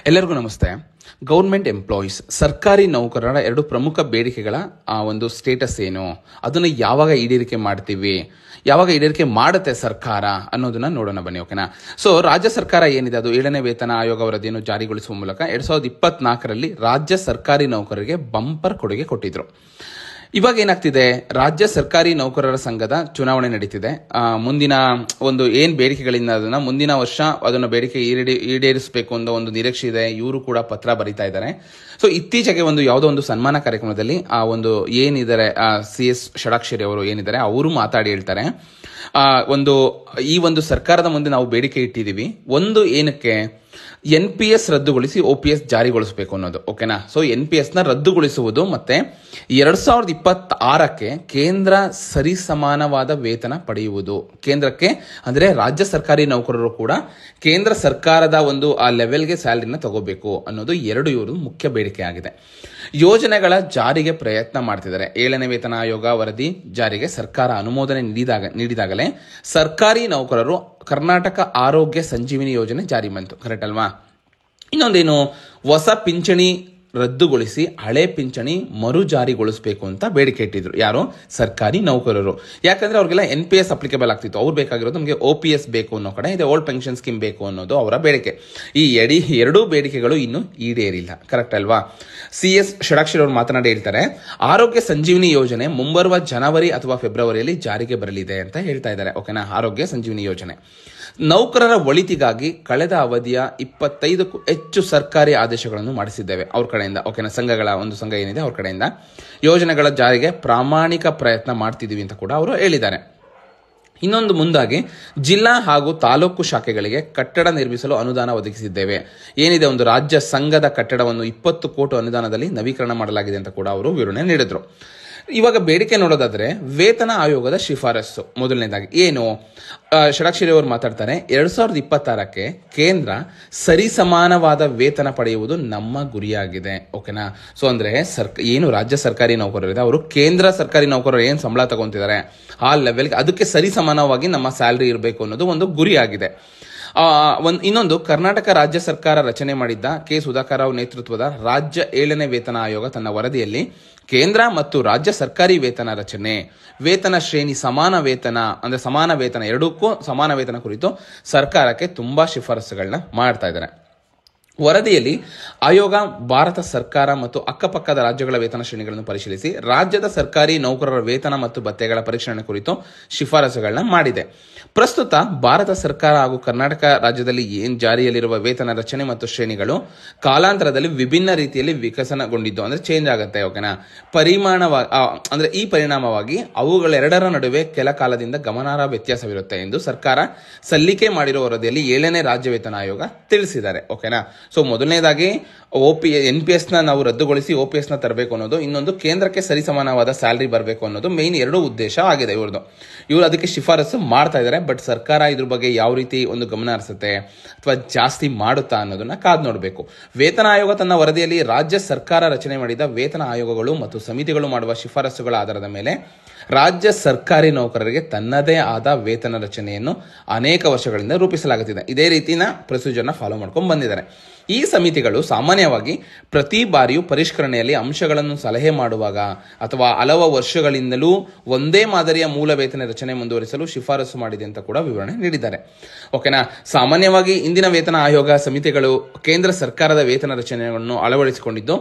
ಎಲ್ಲರಿಗೂ ನಮಸ್ತೆ. Government employees, ಸರ್ಕಾರಿ ನೌಕರರ ಎರಡು ಪ್ರಮುಖ ಬೇಡಿಕೆಗಳ ಒಂದು ಸ್ಟೇಟಸ್ ಏನು, ಅದನ್ನು ಯಾವಾಗ ಈಡೇರಿಕೆ ಮಾಡ್ತೀವಿ, ಯಾವಾಗ ಈಡೇರಿಕೆ ಮಾಡುತ್ತೆ ಸರ್ಕಾರ ಅನ್ನೋದನ್ನ ನೋಡೋಣ ಬನ್ನಿ. ಓಕೆನಾ? ಸೊ ರಾಜ್ಯ ಸರ್ಕಾರ ಏನಿದೆ ಅದು 7ನೇ ವೇತನ ಆಯೋಗ ವರದಿಯನ್ನು ಜಾರಿಗೊಳಿಸುವ ಮೂಲಕ 2024ರಲ್ಲಿ ರಾಜ್ಯ ಸರ್ಕಾರಿ ನೌಕರರಿಗೆ ಬಂಪರ್ ಕೊಡುಗೆ ಕೊಟ್ಟಿದ್ರು. ಇವಾಗ ಏನಾಗ್ತಿದೆ, ರಾಜ್ಯ ಸರ್ಕಾರಿ ನೌಕರರ ಸಂಘದ ಚುನಾವಣೆ ನಡೀತಿದೆ. ಮುಂದಿನ ಒಂದು ಏನ್ ಬೇಡಿಕೆಗಳಿಂದ ಅದನ್ನ ಮುಂದಿನ ವರ್ಷ ಅದನ್ನ ಬೇಡಿಕೆ ಈಡೇರಿಸಬೇಕು ಅನ್ನೋ ಒಂದು ನಿರೀಕ್ಷೆ ಇದೆ. ಇವರು ಕೂಡ ಪತ್ರ ಬರೀತಾ ಇದ್ದಾರೆ. ಸೊ ಇತ್ತೀಚೆಗೆ ಯಾವುದೋ ಒಂದು ಸನ್ಮಾನ ಕಾರ್ಯಕ್ರಮದಲ್ಲಿ ಏನಿದ್ದಾರೆ CS ಷಡಾಕ್ಷರಿ ಅವರು ಏನಿದ್ದಾರೆ ಅವರು ಮಾತಾಡಿ ಹೇಳ್ತಾರೆ, ಈ ಒಂದು ಸರ್ಕಾರದ ಮುಂದೆ ನಾವು ಬೇಡಿಕೆ ಇಟ್ಟಿದ್ದೀವಿ. ಒಂದು ಏನಕ್ಕೆ, NPS ರದ್ದುಗೊಳಿಸಿ OPS ಜಾರಿಗೊಳಿಸಬೇಕು ಅನ್ನೋದು. ಓಕೆನಾ? ಸೊ NPS ನ ರದ್ದುಗೊಳಿಸುವುದು ಮತ್ತೆ 2026ಕ್ಕೆ ಕೇಂದ್ರ ಸರಿಸಮಾನವಾದ ವೇತನ ಪಡೆಯುವುದು. ಕೇಂದ್ರಕ್ಕೆ ಅಂದ್ರೆ ರಾಜ್ಯ ಸರ್ಕಾರಿ ನೌಕರರು ಕೂಡ ಕೇಂದ್ರ ಸರ್ಕಾರದ ಆ ಲೆವೆಲ್ಗೆ ಸ್ಯಾಲರಿನ ತಗೋಬೇಕು ಅನ್ನೋದು ಇವರು ಮುಖ್ಯ ಬೇಡಿಕೆ ಆಗಿದೆ. ಯೋಜನೆಗಳ ಜಾರಿಗೆ ಪ್ರಯತ್ನ ಮಾಡ್ತಿದ್ದಾರೆ. 7ನೇ ವೇತನ ಆಯೋಗ ವರದಿ ಜಾರಿಗೆ ಸರ್ಕಾರ ಅನುಮೋದನೆ ನೀಡಿದಾಗಲೇ ಸರ್ಕಾರಿ ನೌಕರರು ಕರ್ನಾಟಕ ಆರೋಗ್ಯ ಸಂಜೀವಿನಿ ಯೋಜನೆ ಜಾರಿ ಬಂತು. ಕರೆಕ್ಟ್ ಅಲ್ವಾ? ಇನ್ನೊಂದೇನು, ಹೊಸ ಪಿಂಚಣಿ ರದ್ದುಗೊಳಿಸಿ ಹಳೆ ಪಿಂಚಣಿ ಮರು ಜಾರಿಗೊಳಿಸಬೇಕು ಅಂತ ಬೇಡಿಕೆ ಇಟ್ಟಿದ್ರು. ಯಾರು? ಸರ್ಕಾರಿ ನೌಕರರು. ಯಾಕಂದ್ರೆ ಅವ್ರಿಗೆಲ್ಲ NPS ಅಪ್ಲಿಕೇಬಲ್ ಆಗ್ತಿತ್ತು. ಅವ್ರು ಬೇಕಾಗಿರೋದು ನಮಗೆ OPS ಬೇಕು ಅನ್ನೋ ಕಡೆ ಇದೆ, ಓಲ್ಡ್ ಪೆನ್ಷನ್ ಸ್ಕೀಮ್ ಬೇಕು ಅನ್ನೋದು ಅವರ ಬೇಡಿಕೆ. ಈ ಎರಡೂ ಬೇಡಿಕೆಗಳು ಇನ್ನೂ ಈಡೇರಿಲ್ಲ. ಕರೆಕ್ಟ್ ಅಲ್ವಾ? CS ಷಡಾಕ್ಷರಿ ಅವರು ಮಾತನಾಡಿ ಹೇಳ್ತಾರೆ, ಆರೋಗ್ಯ ಸಂಜೀವಿನಿ ಯೋಜನೆ ಮುಂಬರುವ ಜನವರಿ ಅಥವಾ ಫೆಬ್ರವರಿಯಲ್ಲಿ ಜಾರಿಗೆ ಬರಲಿದೆ ಅಂತ ಹೇಳ್ತಾ ಇದ್ದಾರೆ. ಓಕೆನಾ? ಆರೋಗ್ಯ ಸಂಜೀವಿನಿ ಯೋಜನೆ ನೌಕರರ ಒಳಿತಿಗಾಗಿ ಕಳೆದ ಅವಧಿಯ 25ಕ್ಕೂ ಹೆಚ್ಚು ಸರ್ಕಾರಿ ಆದೇಶಗಳನ್ನು ಮಾಡಿಸಿದ್ದೇವೆ ಅವ್ರ ಕಡೆಯಿಂದ. ಓಕೆನಾ? ಒಂದು ಸಂಘ ಏನಿದೆ ಅವ್ರ ಕಡೆಯಿಂದ ಯೋಜನೆಗಳ ಜಾರಿಗೆ ಪ್ರಾಮಾಣಿಕ ಪ್ರಯತ್ನ ಮಾಡ್ತಿದೀವಿ ಅಂತ ಕೂಡ ಅವರು ಹೇಳಿದ್ದಾರೆ. ಇನ್ನೊಂದು ಮುಂದಾಗಿ ಜಿಲ್ಲಾ ಹಾಗೂ ತಾಲೂಕು ಶಾಖೆಗಳಿಗೆ ಕಟ್ಟಡ ನಿರ್ಮಿಸಲು ಅನುದಾನ ಒದಗಿಸಿದ್ದೇವೆ. ಏನಿದೆ, ಒಂದು ರಾಜ್ಯ ಸಂಘದ ಕಟ್ಟಡವನ್ನು 20 ಕೋಟಿ ಅನುದಾನದಲ್ಲಿ ನವೀಕರಣ ಮಾಡಲಾಗಿದೆ ಅಂತ ಕೂಡ ಅವರು ವಿವರಣೆ ನೀಡಿದ್ರು. ಇವಾಗ ಬೇಡಿಕೆ ನೋಡೋದಾದ್ರೆ ವೇತನ ಆಯೋಗದ ಶಿಫಾರಸ್ಸು ಮೊದಲನೇದಾಗಿ ಏನು, ಷಡಾಕ್ಷರಿ ಅವರು ಮಾತಾಡ್ತಾರೆ, 2026ಕ್ಕೆ ಕೇಂದ್ರ ಸರಿಸಮಾನವಾದ ವೇತನ ಪಡೆಯುವುದು ನಮ್ಮ ಗುರಿಯಾಗಿದೆ. ಓಕೆನಾ? ಸೊ ಅಂದ್ರೆ ಏನು ರಾಜ್ಯ ಸರ್ಕಾರಿ ನೌಕರರಿದೆ ಅವರು ಕೇಂದ್ರ ಸರ್ಕಾರಿ ನೌಕರರು ಏನ್ ಸಂಬಳ ತಗೊಂತಿದ್ದಾರೆ ಆ ಲೆವೆಲ್ಗೆ ಅದಕ್ಕೆ ಸರಿಸಮಾನವಾಗಿ ನಮ್ಮ ಸ್ಯಾಲರಿ ಇರಬೇಕು ಅನ್ನೋದು ಒಂದು ಗುರಿಯಾಗಿದೆ. ಇನ್ನೊಂದು, ಕರ್ನಾಟಕ ರಾಜ್ಯ ಸರ್ಕಾರ ರಚನೆ ಮಾಡಿದ್ದ K. ಸುಧಾಕರ್ ರಾವ್ ನೇತೃತ್ವದ ರಾಜ್ಯ 7ನೇ ವೇತನ ಆಯೋಗ ತನ್ನ ವರದಿಯಲ್ಲಿ ಕೇಂದ್ರ ಮತ್ತು ರಾಜ್ಯ ಸರ್ಕಾರಿ ವೇತನ ರಚನೆ, ವೇತನ ಶ್ರೇಣಿ, ಸಮಾನ ವೇತನ ಎರಡಕ್ಕೂ ಸಮಾನ ವೇತನ ಕುರಿತು ಸರ್ಕಾರಕ್ಕೆ ತುಂಬಾ ಶಿಫಾರಸುಗಳನ್ನ ಮಾಡ್ತಾ ಇದ್ದಾರೆ. ವರದಿಯಲ್ಲಿ ಆಯೋಗ ಭಾರತ ಸರ್ಕಾರ ಮತ್ತು ಅಕ್ಕಪಕ್ಕದ ರಾಜ್ಯಗಳ ವೇತನ ಶ್ರೇಣಿಗಳನ್ನು ಪರಿಶೀಲಿಸಿ ರಾಜ್ಯದ ಸರ್ಕಾರಿ ನೌಕರರ ವೇತನ ಮತ್ತು ಭತ್ಯೆಗಳ ಪರಿಷ್ಕರಣೆ ಕುರಿತು ಶಿಫಾರಸುಗಳನ್ನ ಮಾಡಿದೆ. ಪ್ರಸ್ತುತ ಭಾರತ ಸರ್ಕಾರ ಹಾಗೂ ಕರ್ನಾಟಕ ರಾಜ್ಯದಲ್ಲಿ ಜಾರಿಯಲ್ಲಿರುವ ವೇತನ ರಚನೆ ಮತ್ತು ಶ್ರೇಣಿಗಳು ಕಾಲಾಂತರದಲ್ಲಿ ವಿಭಿನ್ನ ರೀತಿಯಲ್ಲಿ ವಿಕಸನಗೊಂಡಿದ್ದು, ಅಂದ್ರೆ ಚೇಂಜ್ ಆಗುತ್ತೆ. ಓಕೆನಾ? ಈ ಪರಿಣಾಮವಾಗಿ ಅವುಗಳೆರಡರ ನಡುವೆ ಕೆಲ ಕಾಲದಿಂದ ಗಮನಾರ್ಹ ವ್ಯತ್ಯಾಸವಿರುತ್ತೆ ಎಂದು ಸರ್ಕಾರ ಸಲ್ಲಿಕೆ ಮಾಡಿರುವ ವರದಿಯಲ್ಲಿ 7ನೇ ರಾಜ್ಯ ವೇತನ ಆಯೋಗ ತಿಳಿಸಿದ್ದಾರೆ. ಓಕೆನಾ? ಸೊ ಮೊದಲನೇದಾಗಿ NPS ನಾವು ರದ್ದುಗೊಳಿಸಿ OPS ತರಬೇಕು ಅನ್ನೋದು, ಇನ್ನೊಂದು ಕೇಂದ್ರಕ್ಕೆ ಸರಿಸಮಾನವಾದ ಸ್ಯಾಲರಿ ಬರಬೇಕು ಅನ್ನೋದು ಮೇನ್ ಎರಡು ಉದ್ದೇಶ ಆಗಿದೆ ಇವ್ರದ್ದು. ಇವರು ಅದಕ್ಕೆ ಶಿಫಾರಸು ಮಾಡ್ತಾ ಇದ್ದಾರೆ. ಬಟ್ ಸರ್ಕಾರ ಇದ್ರ ಬಗ್ಗೆ ಯಾವ ರೀತಿ ಒಂದು ಗಮನ ಹರಿಸುತ್ತೆ ಅಥವಾ ಜಾಸ್ತಿ ಮಾಡುತ್ತಾ ಅನ್ನೋದನ್ನ ಕಾದ್ ನೋಡಬೇಕು. ವೇತನ ಆಯೋಗ ತನ್ನ ವರದಿಯಲ್ಲಿ ರಾಜ್ಯ ಸರ್ಕಾರ ರಚನೆ ಮಾಡಿದ ವೇತನ ಆಯೋಗಗಳು ಮತ್ತು ಸಮಿತಿಗಳು ಮಾಡುವ ಶಿಫಾರಸುಗಳ ಆಧಾರದ ಮೇಲೆ ರಾಜ್ಯ ಸರ್ಕಾರಿ ನೌಕರರಿಗೆ ತನ್ನದೇ ಆದ ವೇತನ ರಚನೆಯನ್ನು ಅನೇಕ ವರ್ಷಗಳಿಂದ ರೂಪಿಸಲಾಗುತ್ತಿದೆ. ಇದೇ ರೀತಿನ ಪ್ರೊಸೀಜರ್ನ ಫಾಲೋ ಮಾಡ್ಕೊಂಡು ಬಂದಿದ್ದಾರೆ. ಈ ಸಮಿತಿಗಳು ಸಾಮಾನ್ಯವಾಗಿ ಪ್ರತಿ ಬಾರಿಯೂ ಪರಿಷ್ಕರಣೆಯಲ್ಲಿ ಅಂಶಗಳನ್ನು ಸಲಹೆ ಮಾಡುವಾಗ ಅಥವಾ ಹಲವು ವರ್ಷಗಳಿಂದಲೂ ಒಂದೇ ಮಾದರಿಯ ಮೂಲ ವೇತನ ರಚನೆ ಮುಂದುವರಿಸಲು ಶಿಫಾರಸು ಮಾಡಿದೆ ಅಂತ ಕೂಡ ವಿವರಣೆ ನೀಡಿದ್ದಾರೆ. ಓಕೆನಾ? ಸಾಮಾನ್ಯವಾಗಿ ಇಂದಿನ ವೇತನ ಆಯೋಗ ಸಮಿತಿಗಳು ಕೇಂದ್ರ ಸರ್ಕಾರದ ವೇತನ ರಚನೆಯನ್ನು ಅಳವಡಿಸಿಕೊಂಡಿದ್ದು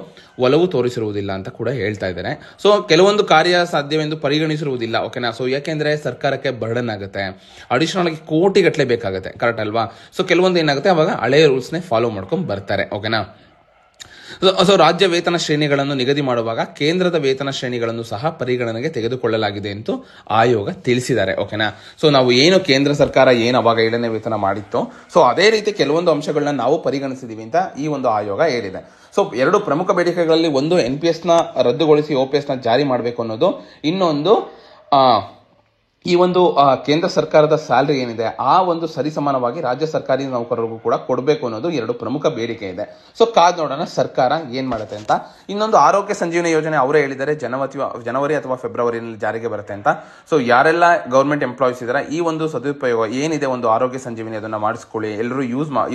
ಒಲವು ತೋರಿಸಿರುವುದಿಲ್ಲ ಅಂತ ಕೂಡ ಹೇಳ್ತಾ ಇದ್ದಾರೆ. ಸೊ ಕೆಲವೊಂದು ಕಾರ್ಯ ಸಾಧ್ಯವೆಂದು ಪರಿಗಣಿಸಿರುವುದಿಲ್ಲ. ಓಕೆನಾ? ಸೊ ಯಾಕೆಂದ್ರೆ ಸರ್ಕಾರಕ್ಕೆ ಬರ್ಡನ್ ಆಗುತ್ತೆ, ಅಡಿಷನಲ್ ಆಗಿ ಕೋಟಿಗಟ್ಟಲೆ ಬೇಕಾಗುತ್ತೆ. ಕರೆಕ್ಟ್ ಅಲ್ವಾ? ಸೊ ಕೆಲವೊಂದು ಏನಾಗುತ್ತೆ, ಅವಾಗ ಹಳೆಯ ರೂಲ್ಸ್ನೇ ಫಾಲೋ ಮಾಡ್ಕೊಂಡು ಬರ್ತಾರೆ. ಓಕೆನಾ? ಸೊ ರಾಜ್ಯ ವೇತನ ಶ್ರೇಣಿಗಳನ್ನು ನಿಗದಿ ಮಾಡುವಾಗ ಕೇಂದ್ರದ ವೇತನ ಶ್ರೇಣಿಗಳನ್ನು ಸಹ ಪರಿಗಣನೆಗೆ ತೆಗೆದುಕೊಳ್ಳಲಾಗಿದೆ ಎಂದು ಆಯೋಗ ತಿಳಿಸಿದ್ದಾರೆ. ಓಕೆನಾ? ಸೊ ನಾವು ಏನು ಕೇಂದ್ರ ಸರ್ಕಾರ ಏನು ಅವಾಗ 7ನೇ ವೇತನ ಮಾಡಿತ್ತು, ಸೊ ಅದೇ ರೀತಿ ಕೆಲವೊಂದು ಅಂಶಗಳನ್ನ ನಾವು ಪರಿಗಣಿಸಿದೀವಿ ಅಂತ ಈ ಒಂದು ಆಯೋಗ ಹೇಳಿದೆ. ಸೊ ಎರಡು ಪ್ರಮುಖ ಬೇಡಿಕೆಗಳಲ್ಲಿ ಒಂದು NPS ರದ್ದುಗೊಳಿಸಿ OPS ಜಾರಿ ಮಾಡಬೇಕು ಅನ್ನೋದು, ಇನ್ನೊಂದು ಈ ಒಂದು ಕೇಂದ್ರ ಸರ್ಕಾರದ ಸ್ಯಾಲರಿ ಏನಿದೆ ಆ ಒಂದು ಸರಿಸಮಾನವಾಗಿ ರಾಜ್ಯ ಸರ್ಕಾರಿ ನೌಕರರಿಗೂ ಕೂಡ ಕೊಡಬೇಕು ಅನ್ನೋದು ಎರಡು ಪ್ರಮುಖ ಬೇಡಿಕೆ ಇದೆ. ಸೊ ಕಾದ್ ನೋಡೋಣ ಸರ್ಕಾರ ಏನ್ ಮಾಡುತ್ತೆ ಅಂತ. ಇನ್ನೊಂದು ಆರೋಗ್ಯ ಸಂಜೀವನಿ ಯೋಜನೆ ಅವರೇ ಹೇಳಿದ್ದಾರೆ ಜನವರಿ ಅಥವಾ ಫೆಬ್ರವರಿಯಲ್ಲಿ ಜಾರಿಗೆ ಬರುತ್ತೆ ಅಂತ. ಸೊ ಯಾರೆಲ್ಲ ಗವರ್ಮೆಂಟ್ ಎಂಪ್ಲಾಯೀಸ್ ಇದ್ದಾರೆ ಈ ಒಂದು ಸದುಪಯೋಗ ಏನಿದೆ ಒಂದು ಆರೋಗ್ಯ ಸಂಜೀವಿನಿ ಅದನ್ನ ಮಾಡಿಸ್ಕೊಳ್ಳಿ, ಎಲ್ಲರೂ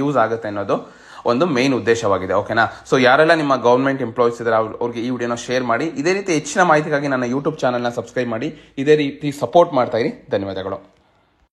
ಯೂಸ್ ಆಗುತ್ತೆ ಅನ್ನೋದು. ಒಂದು ಮೇನ್ ಉದ್ದೇಶವಾಗಿದೆ. ಓಕೆನಾ? ಸೊ ಯಾರೆಲ್ಲ ನಿಮ್ಮ ಗೌರ್ಮೆಂಟ್ ಎಂಪ್ಲಾಯೀಸ್ ಇದ್ದಾರೆ ಅವ್ರಿಗೆ ಈ ವಿಡಿಯೋನ ಶೇರ್ ಮಾಡಿ. ಇದೇ ರೀತಿ ಹೆಚ್ಚಿನ ಮಾಹಿತಿಗಾಗಿ ನನ್ನ ಯೂಟ್ಯೂಬ್ ಚಾನಲ್ನ ಸಬ್ಸ್ಕ್ರೈಬ್ ಮಾಡಿ. ಇದೇ ರೀತಿ ಸಪೋರ್ಟ್ ಮಾಡ್ತಾ ಇರಿ. ಧನ್ಯವಾದಗಳು.